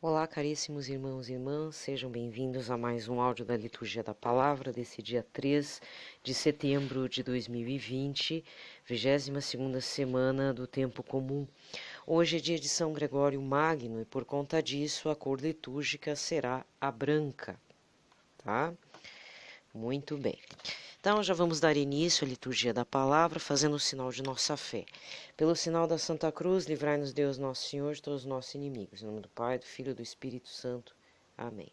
Olá, caríssimos irmãos e irmãs, sejam bem-vindos a mais um áudio da Liturgia da Palavra desse dia 3 de setembro de 2020, 22ª semana do Tempo Comum. Hoje é dia de São Gregório Magno e por conta disso a cor litúrgica será a branca, tá? Muito bem. Então, já vamos dar início à liturgia da palavra, fazendo o sinal de nossa fé. Pelo sinal da Santa Cruz, livrai-nos Deus Nosso Senhor de todos os nossos inimigos. Em nome do Pai, do Filho e do Espírito Santo. Amém.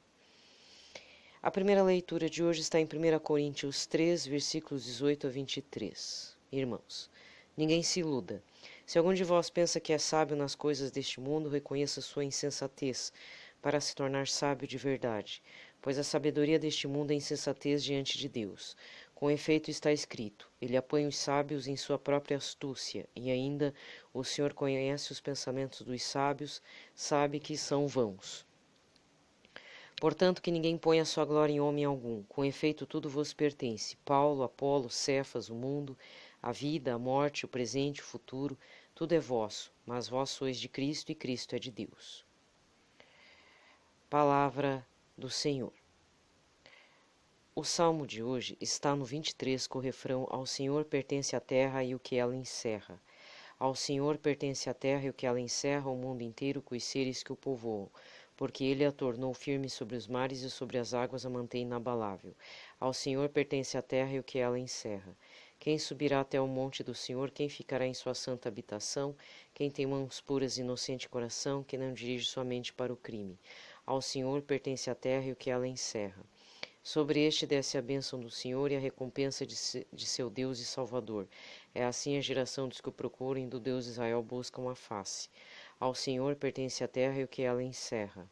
A primeira leitura de hoje está em 1 Coríntios 3, versículos 18 a 23. Irmãos, ninguém se iluda. Se algum de vós pensa que é sábio nas coisas deste mundo, reconheça sua insensatez, para se tornar sábio de verdade. Pois a sabedoria deste mundo é insensatez diante de Deus. Com efeito está escrito, ele apanha os sábios em sua própria astúcia, e ainda o Senhor conhece os pensamentos dos sábios, sabe que são vãos. Portanto, que ninguém ponha sua glória em homem algum, com efeito tudo vos pertence, Paulo, Apolo, Cefas, o mundo, a vida, a morte, o presente, o futuro, tudo é vosso, mas vós sois de Cristo e Cristo é de Deus. Palavra do Senhor. O salmo de hoje está no 23 com o refrão Ao Senhor pertence a terra e o que ela encerra. Ao Senhor pertence a terra e o que ela encerra, o mundo inteiro com os seres que o povoam, porque ele a tornou firme sobre os mares e sobre as águas a mantém inabalável. Ao Senhor pertence a terra e o que ela encerra. Quem subirá até o monte do Senhor? Quem ficará em sua santa habitação? Quem tem mãos puras e inocente coração? Quem não dirige sua mente para o crime? Ao Senhor pertence a terra e o que ela encerra. Sobre este desce a bênção do Senhor e a recompensa de seu Deus e Salvador. É assim a geração dos que o procuram e do Deus de Israel buscam a face. Ao Senhor pertence a terra e o que ela encerra.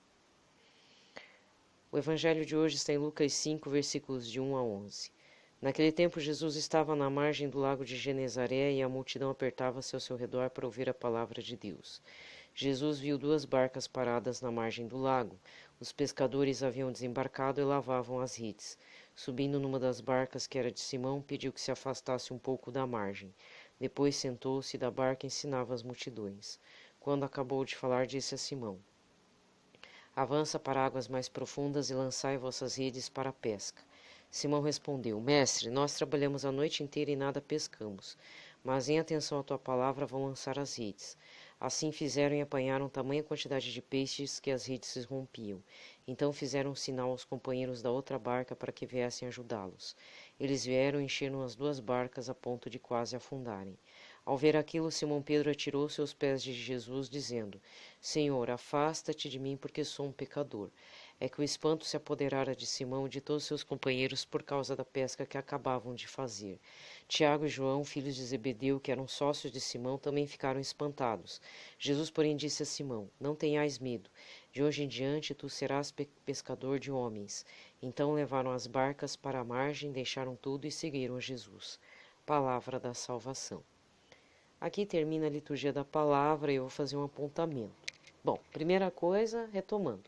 O evangelho de hoje está em Lucas 5, versículos de 1 a 11. Naquele tempo Jesus estava na margem do lago de Genezaré e a multidão apertava-se ao seu redor para ouvir a palavra de Deus. Jesus viu duas barcas paradas na margem do lago. Os pescadores haviam desembarcado e lavavam as redes. Subindo numa das barcas, que era de Simão, pediu que se afastasse um pouco da margem. Depois sentou-se da barca e ensinava as multidões. Quando acabou de falar, disse a Simão: Avança para águas mais profundas e lançai vossas redes para a pesca. Simão respondeu: Mestre, nós trabalhamos a noite inteira e nada pescamos, mas em atenção à tua palavra vão lançar as redes. Assim fizeram e apanharam tamanha quantidade de peixes que as redes se rompiam. Então fizeram um sinal aos companheiros da outra barca para que viessem ajudá-los. Eles vieram e encheram as duas barcas a ponto de quase afundarem. Ao ver aquilo, Simão Pedro atirou-se aos pés de Jesus, dizendo: Senhor, afasta-te de mim, porque sou um pecador. É que o espanto se apoderara de Simão e de todos seus companheiros por causa da pesca que acabavam de fazer. Tiago e João, filhos de Zebedeu, que eram sócios de Simão, também ficaram espantados. Jesus, porém, disse a Simão: Não tenhais medo. De hoje em diante tu serás pescador de homens. Então levaram as barcas para a margem, deixaram tudo e seguiram a Jesus. Palavra da salvação. Aqui termina a liturgia da palavra e eu vou fazer um apontamento. Bom, primeira coisa, retomando.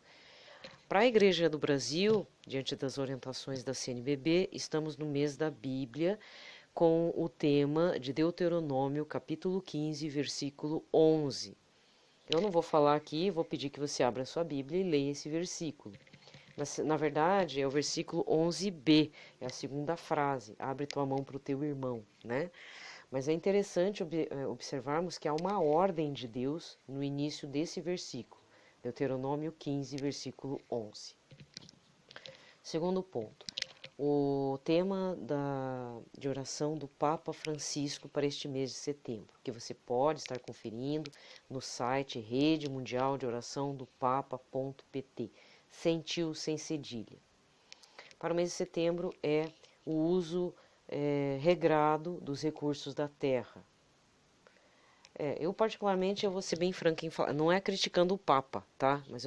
Para a Igreja do Brasil, diante das orientações da CNBB, estamos no mês da Bíblia, com o tema de Deuteronômio, capítulo 15, versículo 11. Eu não vou falar aqui, vou pedir que você abra a sua Bíblia e leia esse versículo. Na verdade, é o versículo 11b, é a segunda frase, abre tua mão para o teu irmão, né? Mas é interessante observarmos que há uma ordem de Deus no início desse versículo, Deuteronômio 15, versículo 11. Segundo ponto, o tema de oração do Papa Francisco para este mês de setembro, que você pode estar conferindo no site Rede Mundial de Oração do Papa.pt, sem tio, sem cedilha. Para o mês de setembro é o uso regrado dos recursos da terra. Eu particularmente, eu vou ser bem franca em falar, não é criticando o Papa, tá? Mas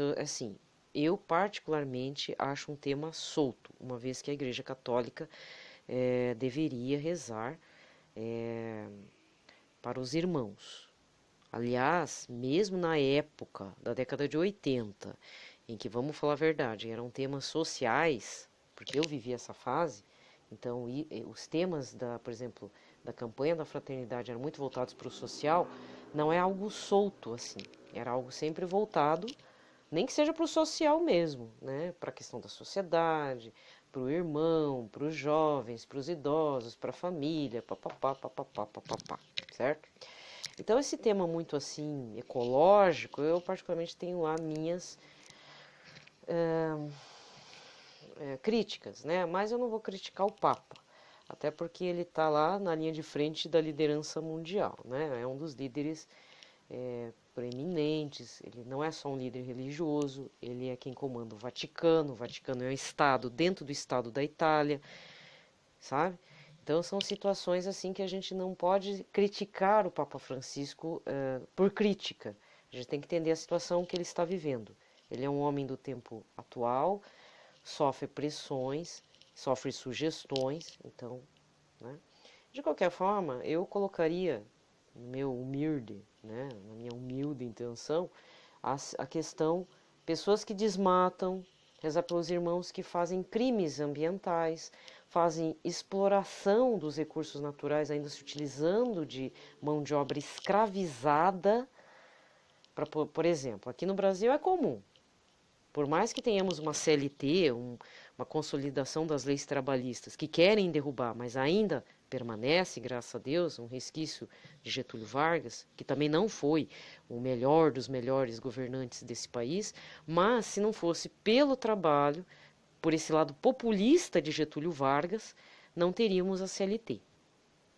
eu particularmente acho um tema solto, uma vez que a Igreja Católica deveria rezar para os irmãos. Aliás, mesmo na época da década de 80, em que, vamos falar a verdade, eram temas sociais, porque eu vivi essa fase, então os temas, por exemplo, da campanha da fraternidade eram muito voltados para o social, não é algo solto assim, era algo sempre voltado Nem que seja para o social mesmo, né? Para a questão da sociedade, para o irmão, para os jovens, para os idosos, para a família, papapá, papapá, papapá, certo? Então, esse tema muito assim ecológico, eu particularmente tenho lá minhas críticas, né? Mas eu não vou criticar o Papa, até porque ele está lá na linha de frente da liderança mundial, né? É um dos líderes preeminentes, ele não é só um líder religioso, ele é quem comanda o Vaticano é um estado dentro do estado da Itália, sabe? Então são situações assim que a gente não pode criticar o Papa Francisco por crítica, a gente tem que entender a situação que ele está vivendo. Ele é um homem do tempo atual, sofre pressões, sofre sugestões, então, né? De qualquer forma, eu colocaria no meu humilde, né, na minha humilde intenção, a questão pessoas que desmatam, rezar pelos irmãos que fazem crimes ambientais, fazem exploração dos recursos naturais, ainda se utilizando de mão de obra escravizada. Por exemplo, aqui no Brasil é comum, por mais que tenhamos uma CLT, uma consolidação das leis trabalhistas que querem derrubar, mas ainda permanece, graças a Deus, um resquício de Getúlio Vargas, que também não foi o melhor dos melhores governantes desse país, mas se não fosse pelo trabalho, por esse lado populista de Getúlio Vargas, não teríamos a CLT.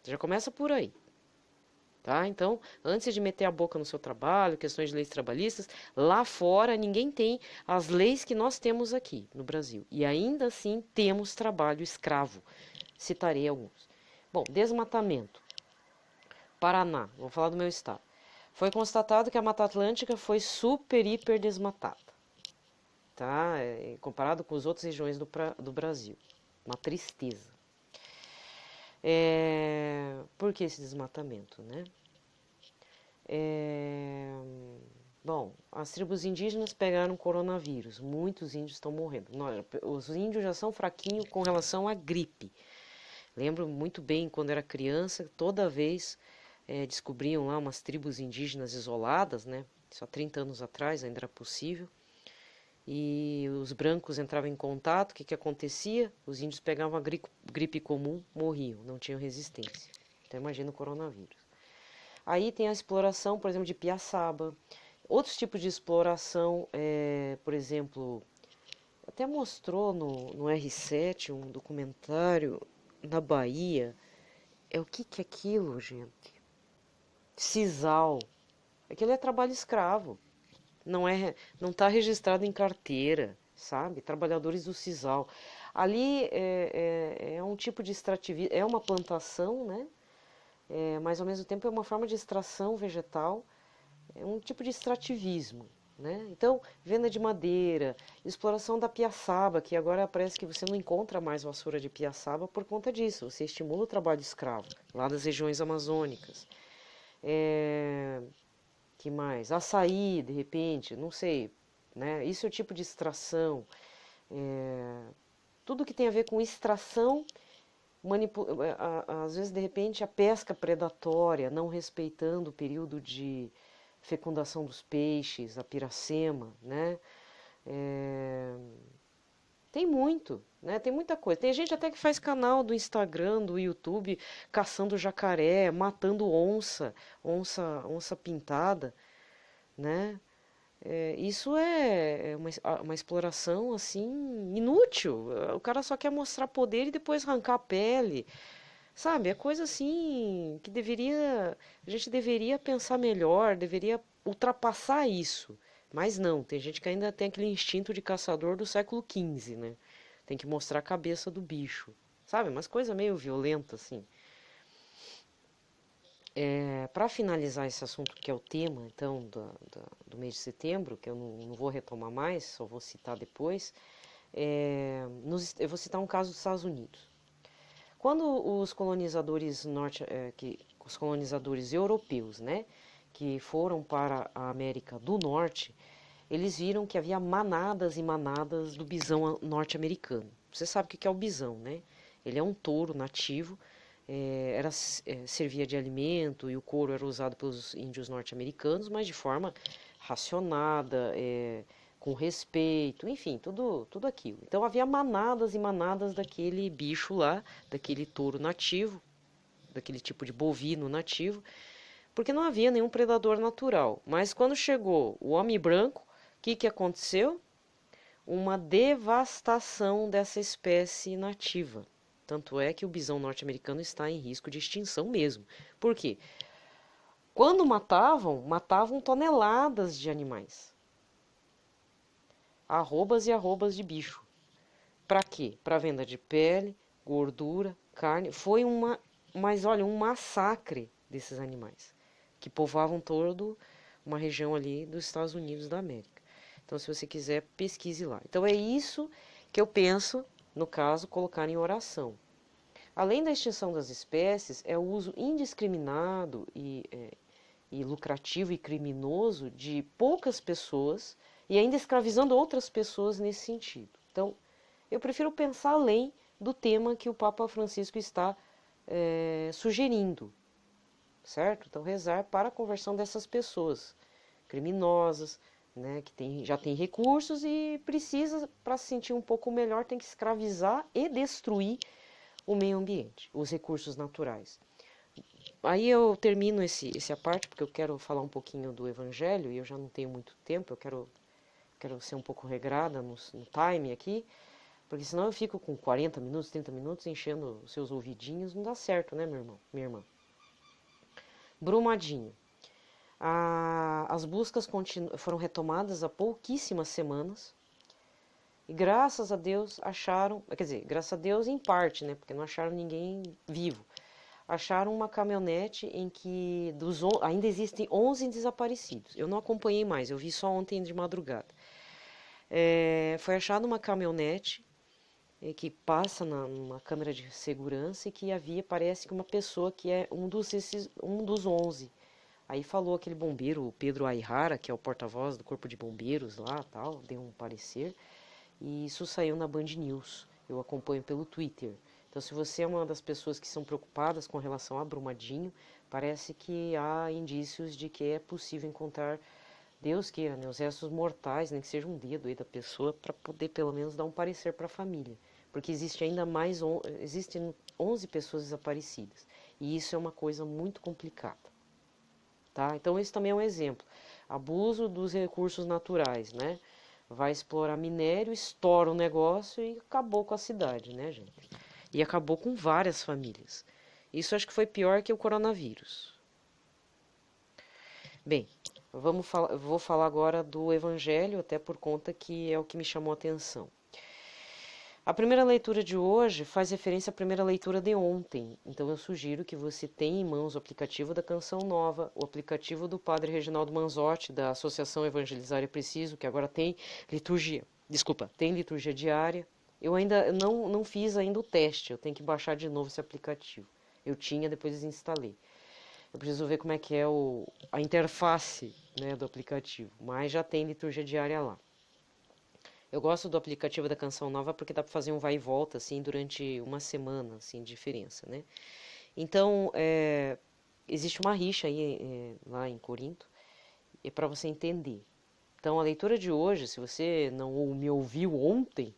Já começa por aí. Tá? Então, antes de meter a boca no seu trabalho, questões de leis trabalhistas, lá fora ninguém tem as leis que nós temos aqui no Brasil. E ainda assim temos trabalho escravo. Citarei alguns. Bom, desmatamento. Paraná, vou falar do meu estado. Foi constatado que a Mata Atlântica foi super, hiper desmatada. Tá? Comparado com as outras regiões do Brasil. Uma tristeza. Por que esse desmatamento, né? Bom, as tribos indígenas pegaram coronavírus, muitos índios estão morrendo. Os índios já são fraquinhos com relação à gripe. Lembro muito bem quando era criança, toda vez descobriam lá umas tribos indígenas isoladas, né? Só 30 anos atrás ainda era possível. E os brancos entravam em contato, o que acontecia? Os índios pegavam a gripe comum, morriam, não tinham resistência. Então imagina o coronavírus. Aí tem a exploração, por exemplo, de piaçaba. Outros tipos de exploração, por exemplo, até mostrou no R7 um documentário na Bahia. O que é aquilo, gente? Sisal. Aquilo é trabalho escravo. Não está registrado em carteira, sabe? Trabalhadores do sisal. Ali é um tipo de extrativismo, é uma plantação, né? Mas ao mesmo tempo é uma forma de extração vegetal, é um tipo de extrativismo, né? Então, venda de madeira, exploração da piaçaba, que agora parece que você não encontra mais vassoura de piaçaba por conta disso, você estimula o trabalho escravo, lá das regiões amazônicas. Que mais? Açaí, de repente, não sei, né? Isso é o tipo de extração. Tudo que tem a ver com extração, às vezes, de repente, a pesca predatória, não respeitando o período de fecundação dos peixes, a piracema, né? Tem muito, né? Tem muita coisa. Tem gente até que faz canal do Instagram, do YouTube, caçando jacaré, matando onça pintada, né? Isso é uma exploração assim inútil. O cara só quer mostrar poder e depois arrancar a pele. Sabe, é coisa assim que a gente deveria pensar melhor, deveria ultrapassar isso. Mas não, tem gente que ainda tem aquele instinto de caçador do século XV, né? Tem que mostrar a cabeça do bicho. Sabe, umas coisas meio violentas assim. Para finalizar esse assunto que é o tema, então, do mês de setembro, que eu não vou retomar mais, só vou citar depois, eu vou citar um caso dos Estados Unidos. Quando os colonizadores os colonizadores europeus, né, que foram para a América do Norte, eles viram que havia manadas e manadas do bisão norte-americano. Você sabe o que é o bisão, né? Ele é um touro nativo, servia de alimento e o couro era usado pelos índios norte-americanos, mas de forma racionada, com respeito, enfim, tudo aquilo. Então havia manadas e manadas daquele bicho lá, daquele touro nativo, daquele tipo de bovino nativo, porque não havia nenhum predador natural. Mas quando chegou o homem branco, o que aconteceu? Uma devastação dessa espécie nativa. Tanto é que o bisão norte-americano está em risco de extinção mesmo. Por quê? Quando matavam toneladas de animais. Arrobas e arrobas de bicho. Para quê? Para venda de pele, gordura, carne. Foi um massacre desses animais, que povoavam toda uma região ali dos Estados Unidos da América. Então, se você quiser, pesquise lá. Então, é isso que eu penso, no caso, colocar em oração. Além da extinção das espécies, é o uso indiscriminado e lucrativo e criminoso de poucas pessoas e ainda escravizando outras pessoas nesse sentido. Então, eu prefiro pensar além do tema que o Papa Francisco está sugerindo, certo? Então, rezar para a conversão dessas pessoas criminosas, né, que já tem recursos e precisa, para se sentir um pouco melhor, tem que escravizar e destruir o meio ambiente, os recursos naturais. Aí eu termino essa parte, porque eu quero falar um pouquinho do Evangelho, e eu já não tenho muito tempo, eu quero ser um pouco regrada no time aqui, porque senão eu fico com 40 minutos, 30 minutos enchendo os seus ouvidinhos, não dá certo, né, meu irmão, minha irmã? Brumadinho. As buscas foram retomadas há pouquíssimas semanas, e graças a Deus acharam, quer dizer, graças a Deus em parte, né, porque não acharam ninguém vivo. Acharam uma caminhonete em que ainda existem 11 desaparecidos. Eu não acompanhei mais, eu vi só ontem de madrugada. Foi achada uma caminhonete que passa numa câmera de segurança e que havia, parece que uma pessoa que é um dos 11. Aí falou aquele bombeiro, o Pedro Aihara, que é o porta-voz do Corpo de Bombeiros lá, tal, deu um parecer. E isso saiu na Band News. Eu acompanho pelo Twitter. Então, se você é uma das pessoas que são preocupadas com relação a Brumadinho, parece que há indícios de que é possível encontrar, Deus queira, né, os restos mortais, nem que seja um dedo aí da pessoa, para poder pelo menos dar um parecer para a família. Porque existem 11 pessoas desaparecidas. E isso é uma coisa muito complicada. Tá? Então, esse também é um exemplo. Abuso dos recursos naturais, né? Vai explorar minério, estoura o negócio e acabou com a cidade, né, gente? E acabou com várias famílias. Isso acho que foi pior que o coronavírus. Bem, vou falar agora do Evangelho, até por conta que é o que me chamou a atenção. A primeira leitura de hoje faz referência à primeira leitura de ontem, então eu sugiro que você tenha em mãos o aplicativo da Canção Nova, o aplicativo do Padre Reginaldo Manzotti, da Associação Evangelizar é Preciso, que agora tem tem liturgia diária. Eu ainda não fiz ainda o teste, eu tenho que baixar de novo esse aplicativo. Eu tinha, depois desinstalei. Eu preciso ver como é que é a interface, né, do aplicativo, mas já tem liturgia diária lá. Eu gosto do aplicativo da Canção Nova porque dá para fazer um vai e volta assim durante uma semana, assim, de diferença, né? Então, existe uma rixa aí lá em Corinto, é para você entender. Então, a leitura de hoje, se você não me ouviu ontem,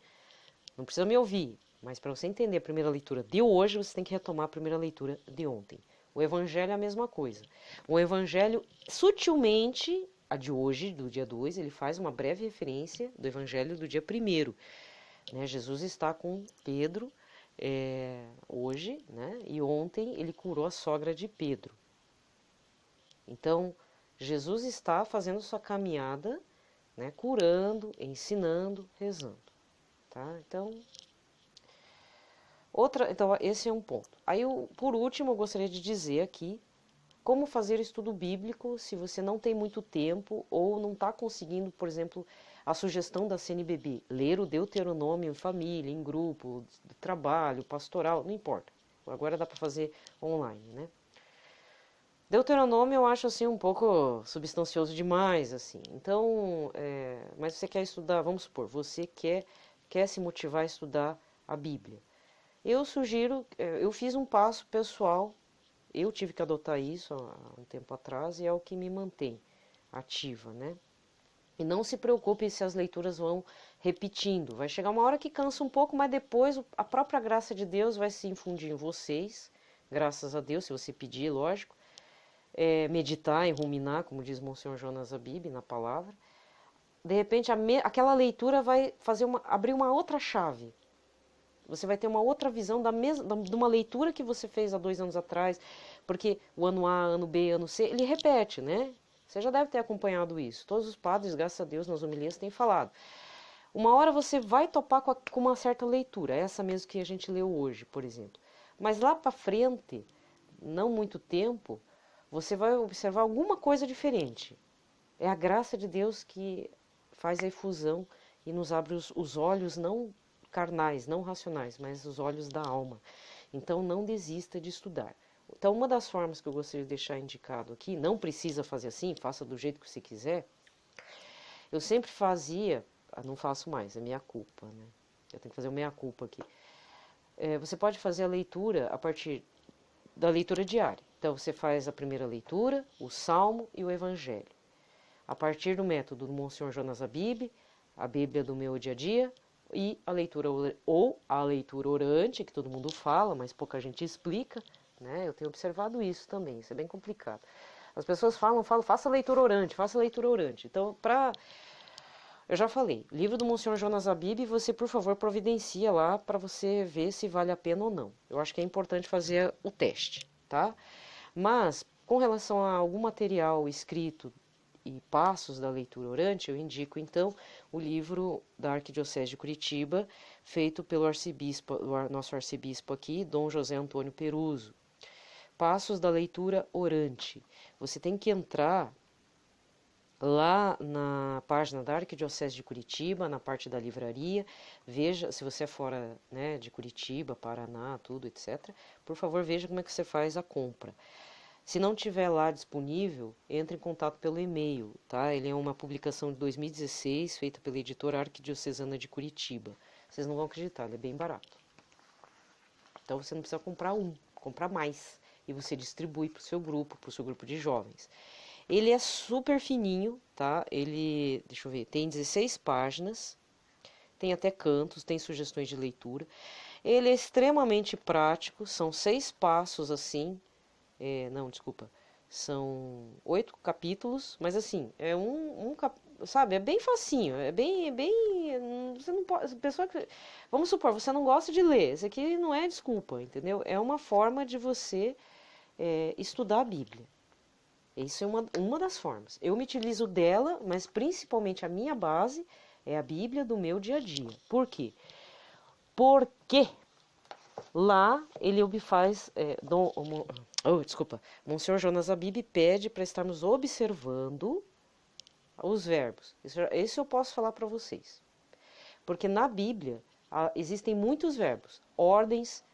não precisa me ouvir, mas para você entender a primeira leitura de hoje, você tem que retomar a primeira leitura de ontem. O Evangelho é a mesma coisa. O Evangelho, sutilmente, a de hoje, do dia 2, ele faz uma breve referência do Evangelho do dia 1º. Né? Jesus está com Pedro hoje, né? E ontem ele curou a sogra de Pedro. Então, Jesus está fazendo sua caminhada, né? Curando, ensinando, rezando. Tá? Então, esse é um ponto. Aí, por último, eu gostaria de dizer aqui como fazer estudo bíblico se você não tem muito tempo ou não está conseguindo, por exemplo, a sugestão da CNBB, ler o Deuteronômio em família, em grupo, de trabalho, pastoral, não importa. Agora dá para fazer online, né? Deuteronômio eu acho assim um pouco substancioso demais, assim. Então, mas você quer estudar, vamos supor, você quer se motivar a estudar a Bíblia. Eu sugiro, eu fiz um passo pessoal. Eu tive que adotar isso há um tempo atrás e é o que me mantém ativa, né? E não se preocupe se as leituras vão repetindo. Vai chegar uma hora que cansa um pouco, mas depois a própria graça de Deus vai se infundir em vocês, graças a Deus, se você pedir, lógico. Meditar e ruminar, como diz Monsenhor Jonas Abib na palavra. De repente, aquela leitura vai abrir uma outra chave. Você vai ter uma outra visão de uma leitura que você fez há 2 anos atrás, porque o ano A, ano B, ano C, ele repete, né? Você já deve ter acompanhado isso. Todos os padres, graças a Deus, nas homilias têm falado. Uma hora você vai topar com uma certa leitura, essa mesmo que a gente leu hoje, por exemplo. Mas lá para frente, não muito tempo, você vai observar alguma coisa diferente. É a graça de Deus que faz a efusão e nos abre os olhos não carnais, não racionais, mas os olhos da alma. Então não desista de estudar. Então uma das formas que eu gostaria de deixar indicado aqui, não precisa fazer assim, faça do jeito que você quiser. Eu sempre fazia, não faço mais, é minha culpa, né? Eu tenho que fazer o meia culpa aqui. Você pode fazer a leitura a partir da leitura diária. Então você faz a primeira leitura, o Salmo e o Evangelho. A partir do método do Monsenhor Jonas Abib, a Bíblia do meu dia a dia e a leitura ou a leitura orante, que todo mundo fala, mas pouca gente explica, né? Eu tenho observado isso também, isso é bem complicado. As pessoas falam, faça leitura orante, faça leitura orante. Então, eu já falei, livro do Monsenhor Jonas Abib, você, por favor, providencia lá para você ver se vale a pena ou não. Eu acho que é importante fazer o teste, tá? Mas, com relação a algum material escrito e passos da leitura orante, eu indico, então, o livro da Arquidiocese de Curitiba, feito pelo nosso arcebispo aqui, Dom José Antônio Peruso. Passos da leitura orante. Você tem que entrar lá na página da Arquidiocese de Curitiba, na parte da livraria, veja, se você é fora, né, de Curitiba, Paraná, tudo, etc., por favor, veja como é que você faz a compra. Se não tiver lá disponível, entre em contato pelo e-mail, tá? Ele é uma publicação de 2016, feita pela editora Arquidiocesana de Curitiba. Vocês não vão acreditar, ele é bem barato. Então você não precisa comprar mais. E você distribui para o seu grupo de jovens. Ele é super fininho, tá? Ele, deixa eu ver, tem 16 páginas, tem até cantos, tem sugestões de leitura. Ele é extremamente prático, são 6 passos assim, são 8 capítulos, mas assim, sabe, é bem facinho, você não pode, vamos supor, você não gosta de ler, isso aqui não é desculpa, entendeu? É uma forma de você estudar a Bíblia. Isso é uma das formas. Eu me utilizo dela, mas principalmente a minha base é a Bíblia do meu dia a dia. Por quê? Porque lá ele faz... Monsenhor Jonas Abib pede para estarmos observando os verbos. Isso eu posso falar para vocês. Porque na Bíblia existem muitos verbos. Ordens,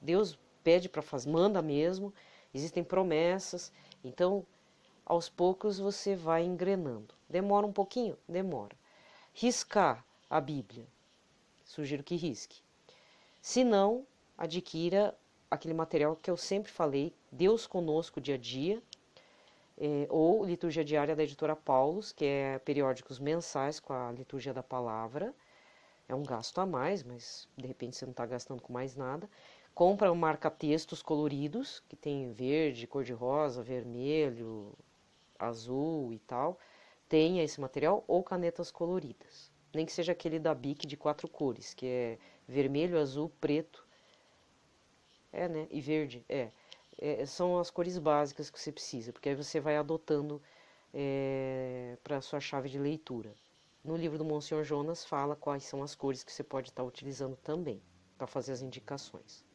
Deus pede para fazer, manda mesmo. Existem promessas, então aos poucos você vai engrenando. Demora um pouquinho? Demora. Riscar a Bíblia, sugiro que risque. Se não, adquira aquele material que eu sempre falei, Deus Conosco Dia a Dia, ou Liturgia Diária da Editora Paulus, que é periódicos mensais com a Liturgia da Palavra. É um gasto a mais, mas de repente você não está gastando com mais nada. Compra um marca-textos coloridos, que tem verde, cor-de-rosa, vermelho, azul e tal. Tenha esse material ou canetas coloridas. Nem que seja aquele da Bic de 4 cores, que é vermelho, azul, preto. Né? E verde. São as cores básicas que você precisa, porque aí você vai adotando para a sua chave de leitura. No livro do Monsenhor Jonas fala quais são as cores que você pode estar utilizando também, para fazer as indicações.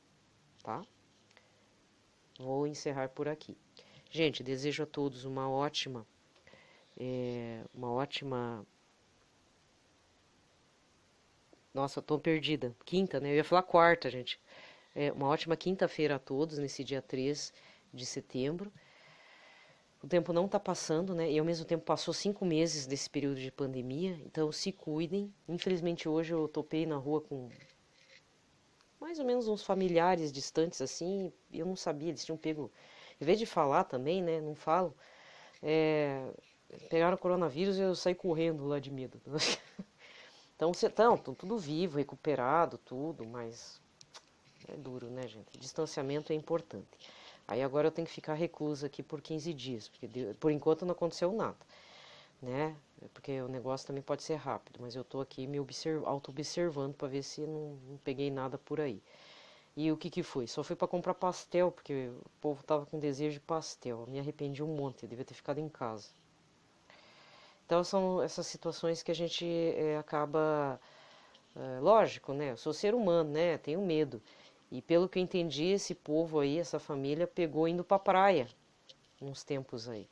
Tá? Vou encerrar por aqui. Gente, desejo a todos uma ótima... Nossa, tô perdida. Quinta, né? Eu ia falar quarta, gente. Uma ótima quinta-feira a todos, nesse dia 3 de setembro. O tempo não tá passando, né? E ao mesmo tempo passou 5 meses desse período de pandemia. Então se cuidem. Infelizmente hoje eu topei na rua com... mais ou menos uns familiares distantes assim, e eu não sabia, eles tinham pego, em vez de falar também, né, não falam, pegaram o coronavírus e eu saí correndo lá de medo. Então, estão tudo vivo, recuperado, tudo, mas é duro, né, gente? Distanciamento é importante. Aí agora eu tenho que ficar reclusa aqui por 15 dias, porque por enquanto não aconteceu nada, né? Porque o negócio também pode ser rápido, mas eu tô aqui me auto-observando para ver se não peguei nada por aí. E o que que foi? Só fui para comprar pastel, porque o povo tava com desejo de pastel. Eu me arrependi um monte, eu devia ter ficado em casa. Então são essas situações que a gente acaba, lógico, né? Eu sou ser humano, né? Tenho medo. E pelo que eu entendi, esse povo aí, essa família, pegou indo pra praia uns tempos aí.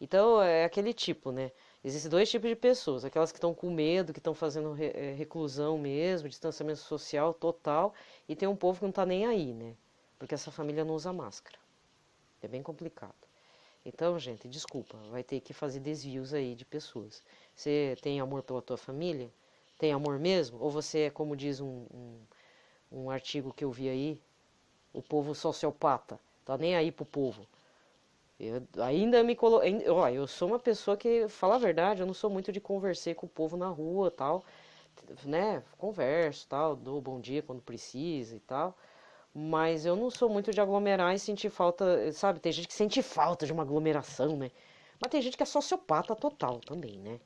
Então é aquele tipo, né? Existem dois tipos de pessoas, aquelas que estão com medo, que estão fazendo reclusão mesmo, distanciamento social total, e tem um povo que não tá nem aí, né? Porque essa família não usa máscara. É bem complicado. Então, gente, desculpa, vai ter que fazer desvios aí de pessoas. Você tem amor pela tua família? Tem amor mesmo? Ou você é, como diz um artigo que eu vi aí, o povo sociopata, tá nem aí pro povo. Eu ainda me colo... Ó, eu sou uma pessoa que, fala a verdade, eu não sou muito de conversar com o povo na rua, tal, né? Converso, tal, dou bom dia quando precisa e tal. Mas eu não sou muito de aglomerar e sentir falta, sabe? Tem gente que sente falta de uma aglomeração, né? Mas tem gente que é sociopata total também, né?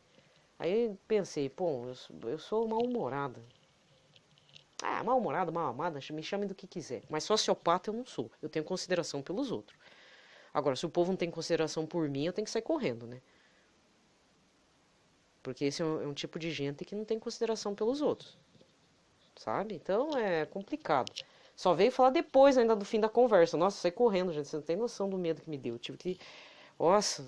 Aí pensei, pô, eu sou mal-humorada. Ah, mal-humorada, mal-amada, me chame do que quiser. Mas sociopata eu não sou. Eu tenho consideração pelos outros. Agora, se o povo não tem consideração por mim, eu tenho que sair correndo, né? Porque esse é um tipo de gente que não tem consideração pelos outros. Sabe? Então é complicado. Só veio falar depois ainda do fim da conversa. Nossa, saí correndo, gente. Você não tem noção do medo que me deu. Eu tive que. Nossa,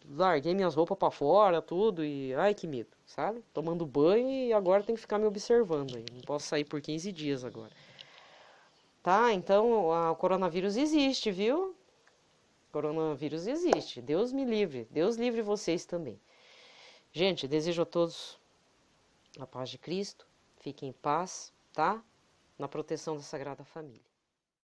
larguei minhas roupas pra fora, tudo. E. Ai, que medo, sabe? Tomando banho e agora tem que ficar me observando aí. Não posso sair por 15 dias agora. Tá, então o coronavírus existe, viu? Coronavírus existe. Deus me livre. Deus livre vocês também. Gente, desejo a todos a paz de Cristo. Fiquem em paz, tá? Na proteção da Sagrada Família.